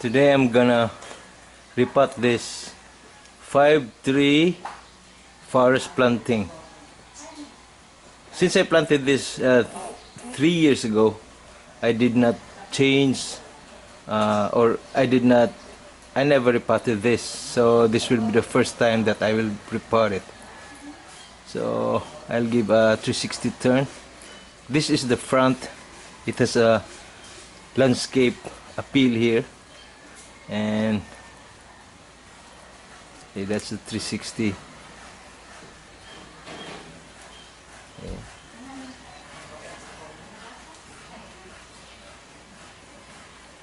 Today I'm gonna repot this 5-tree forest planting. Since I planted this 3 years ago, I did not change or I never repotted this, so this will be the first time that I will repot it. So I'll give a 360 turn. This is the front. It has a landscape appeal here, and okay, that's the 360. Okay.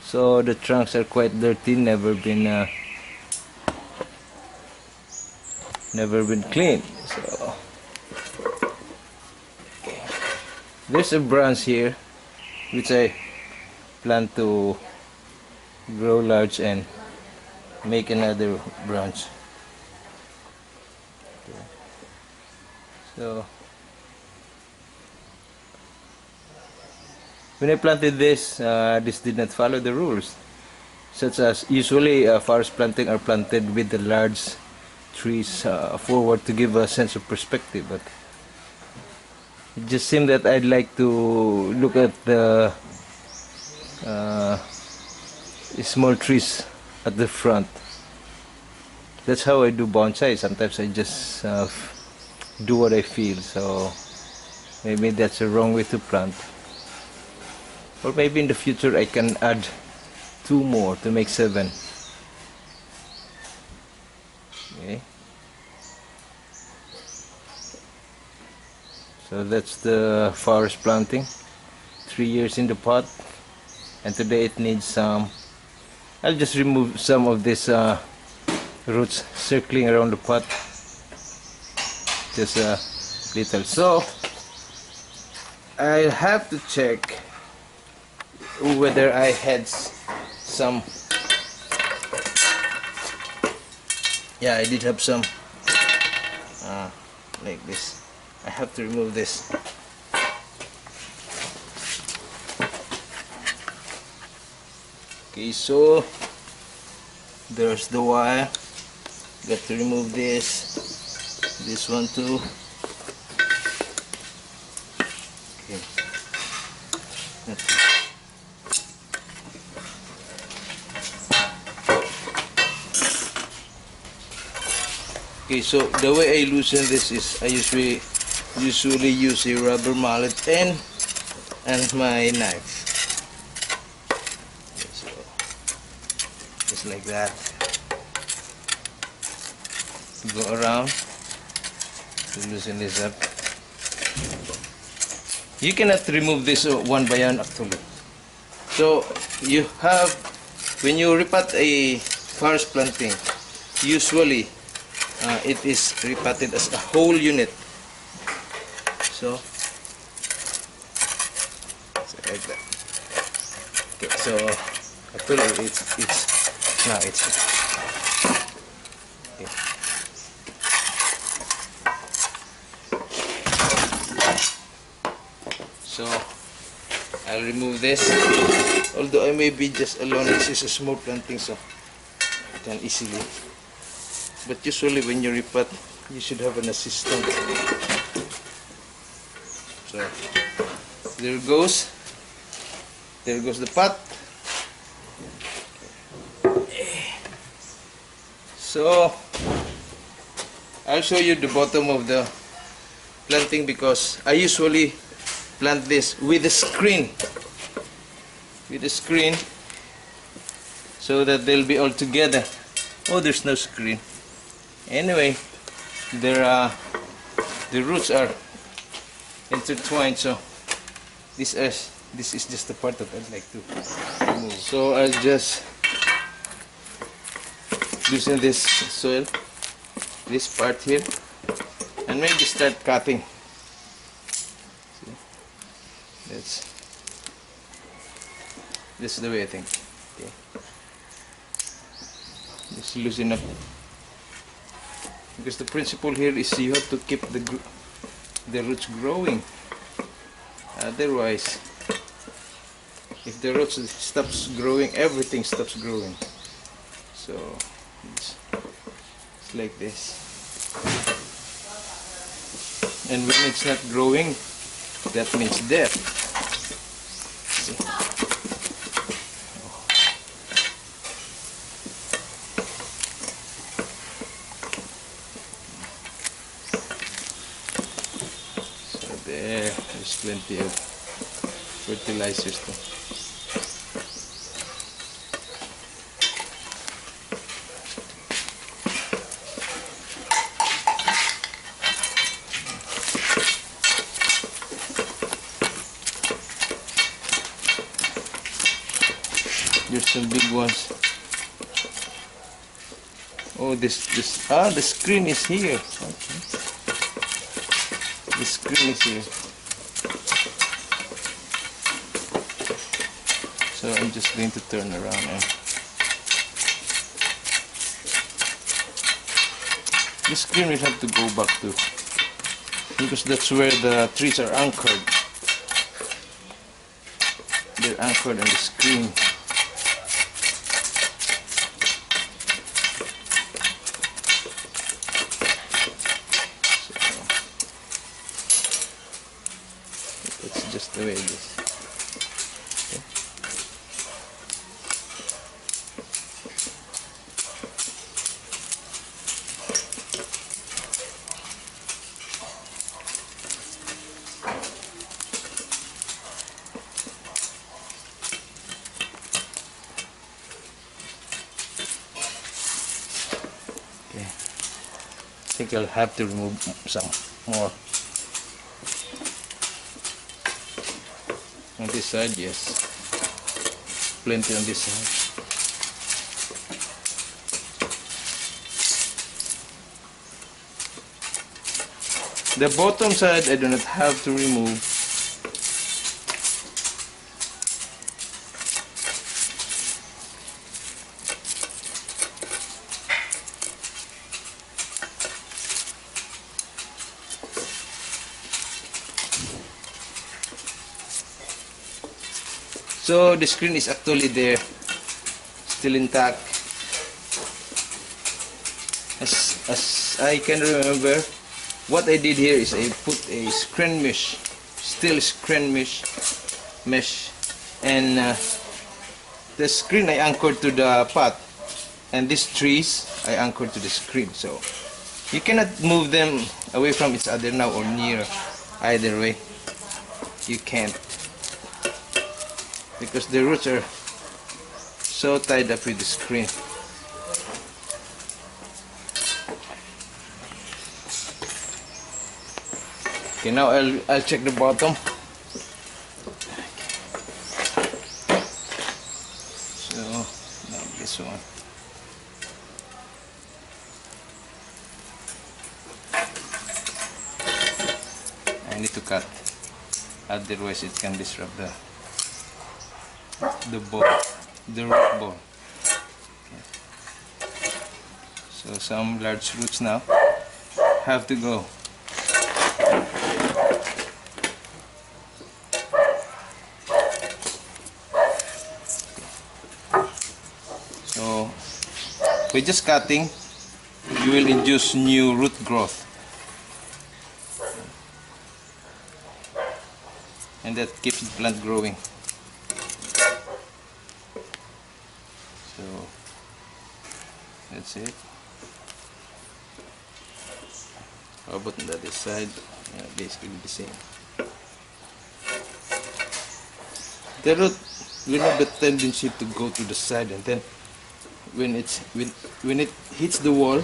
So the trunks are quite dirty, never been cleaned. So okay. There's a branch here which I plan to grow large and make another branch. Okay. So when I planted this, this did not follow the rules, such as usually forest planting are planted with the large trees forward to give a sense of perspective, but it just seemed that I'd like to look at the small trees at the front. That's how I do bonsai. Sometimes I just do what I feel, so maybe that's a wrong way to plant. Or maybe in the future I can add 2 more to make 7. Okay. So that's the forest planting. 3 years in the pot, and today it needs some. I'll just remove some of this roots circling around the pot, just a little. So I'll have to check whether I had some. Yeah, I did have some like this. I have to remove this. Okay, so there's the wire. Got to remove this one too. Okay. Okay, so the way I loosen this is I usually use a rubber mallet and my knife. Okay, so just like that. Go around to loosen this up. You cannot remove this one by one actually. So you have, when you repot a forest planting, usually it is repotted as a whole unit. So like that. Okay, so actually it's okay. So I'll remove this. Although I may be just alone, this is a small planting, so I can easily. But usually when you repot, you should have an assistant. So there goes the pot. So I'll show you the bottom of the planting, because I usually plant this with a screen, so that they'll be all together. Oh, there's no screen. Anyway, the roots are intertwined, so this is just the part that I'd like to remove. So I'll just loosen this soil, this part here, and maybe start cutting. See? This is the way I think. Okay. Just loosen up, because the principle here is you have to keep the roots growing. Otherwise If the roots stops growing, everything stops growing. So it's like this. And when it's not growing, that means death. See? So there's plenty of fertilizers too. There's some big ones. Oh, the screen is here. Okay. The screen is here. So I'm just going to turn around and the screen will have to go back to, because that's where the trees are anchored. They're anchored on the screen. That's just the way it is. Okay. I think I'll have to remove some more. On this side, yes. Plenty on this side. The bottom side I do not have to remove. So the screen is actually there, still intact. As I can remember, what I did here is I put a screen mesh, steel screen mesh, and the screen I anchored to the pot, and these trees I anchored to the screen. So you cannot move them away from each other now or near, either way. You can't, because the roots are so tied up with the screen. Okay, now I'll check the bottom. So now this one. I need to cut, otherwise it can disrupt the ball, the root ball. Okay. So some large roots now have to go. So by just cutting, you will induce new root growth, and that keeps the plant growing. So that's it. How about on the other side? Yeah, basically the same. The root will have the tendency to go to the side, and then when it hits the wall,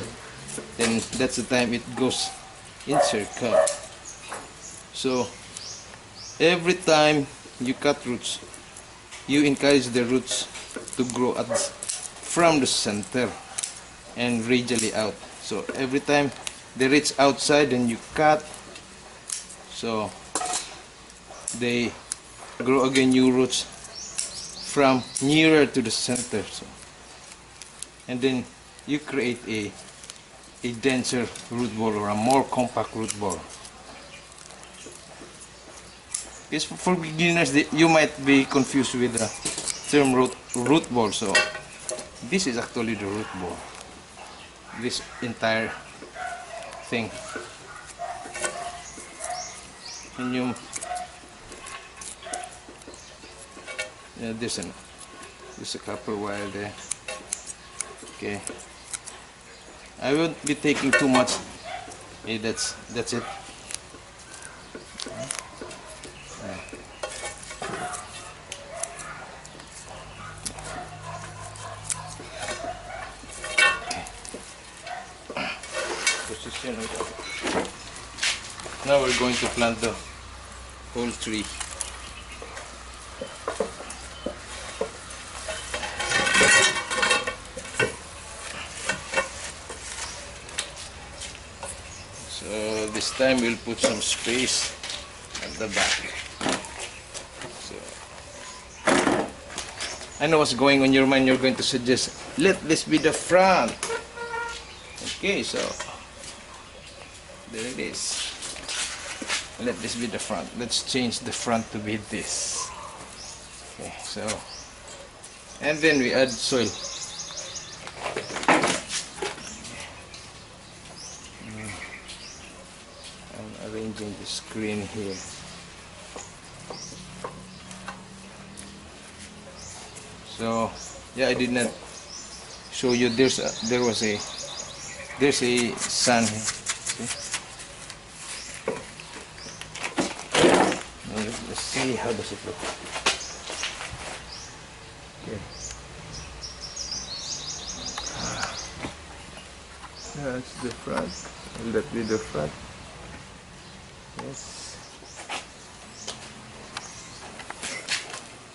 then that's the time it goes in circle. So every time you cut roots, you encourage the roots to grow from the center and radially out. So every time they reach outside, then you cut, so they grow again new roots from nearer to the center. So, and then you create a denser root ball, or a more compact root ball. Because for beginners, you might be confused with the term root ball. So this is actually the root ball. This entire thing. And you, yeah, there's a copper wire there. Okay. I won't be taking too much. Okay, that's it. Position of it. Now we're going to plant the whole tree. So this time we'll put some space at the back. So I know what's going on in your mind. You're going to suggest, let this be the front. Okay, so there it is. Let this be the front. Let's change the front to be this. Okay, so, and then we add soil. I'm arranging the screen here. So, yeah, I did not show you. There's a sun here. See? Let's see how does it look. Okay. That's the front. Will that be the front? Yes.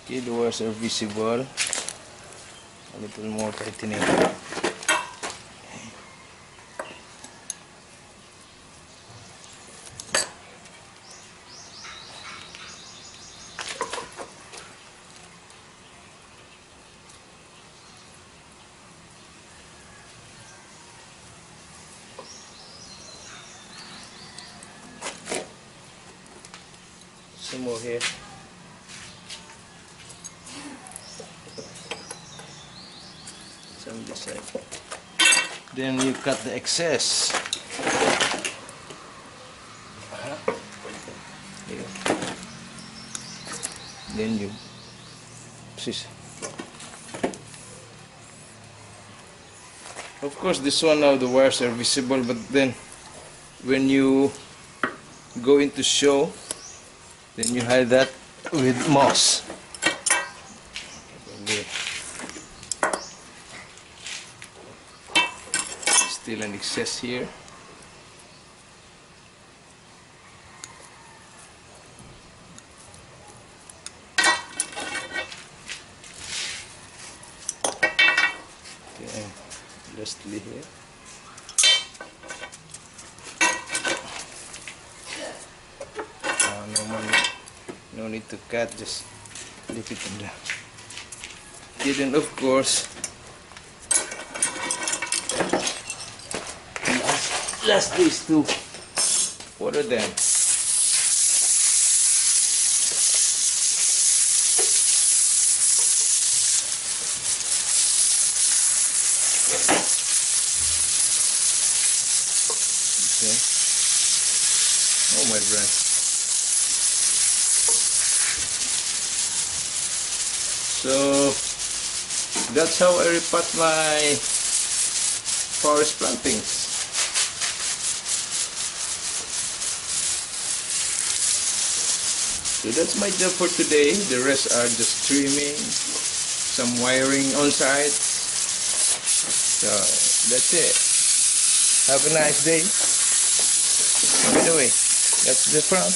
Okay, the wires are visible. A little more tightening. Some more here. Some this side. Then you cut the excess. Here. Then you of course this one now the wires are visible, but then when you go into show, then you hide that with moss. Still an excess here. Okay, lastly here. No need to cut, just leave it in there. Okay, then of course, last is to water them. Okay. Oh my branch. So that's how I repot my forest plantings. So that's my job for today. The rest are just trimming, some wiring on site. So that's it. Have a nice day. By the way, that's the front.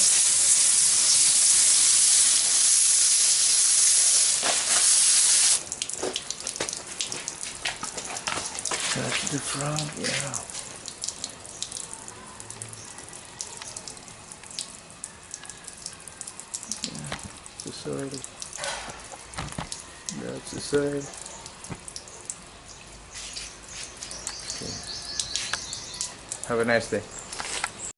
That's the front, yeah. The side. That's the side. Okay. Have a nice day.